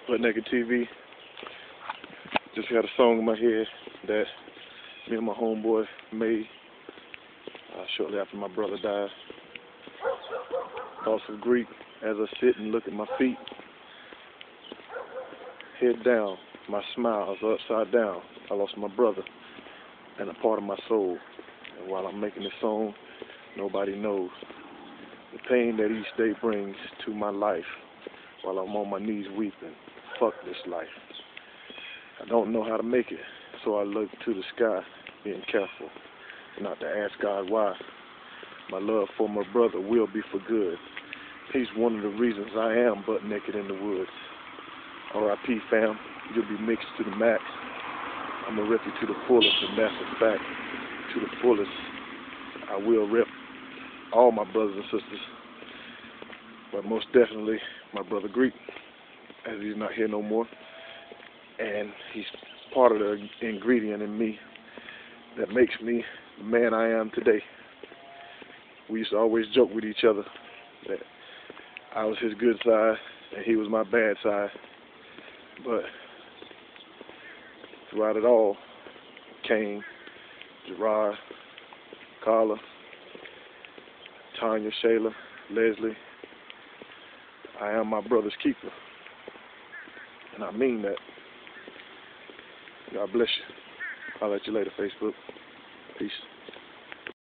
Butt Naked TV. Just got a song in my head that me and my homeboy made shortly after my brother died. Thoughts of Greek as I sit and look at my feet. Head down, my smile is upside down. I lost my brother and a part of my soul. And while I'm making this song, nobody knows the pain that each day brings to my life while I'm on my knees weeping. Fuck this life. I don't know how to make it, so I look to the sky, being careful not to ask God why. My love for my brother will be for good. He's one of the reasons I am butt naked in the woods. R.I.P. fam, you'll be mixed to the max. I'm gonna rip you to the fullest, and that's a fact. To the fullest, I will rip all my brothers and sisters, but most definitely my brother Greek, as he's not here no more, and he's part of the ingredient in me that makes me the man I am today. We used to always joke with each other that I was his good side and he was my bad side, but throughout it all, Kane, Gerard, Carla, Tanya, Shayla, Leslie, I am my brother's keeper, and I mean that. God bless you. I'll let you later, Facebook. Peace.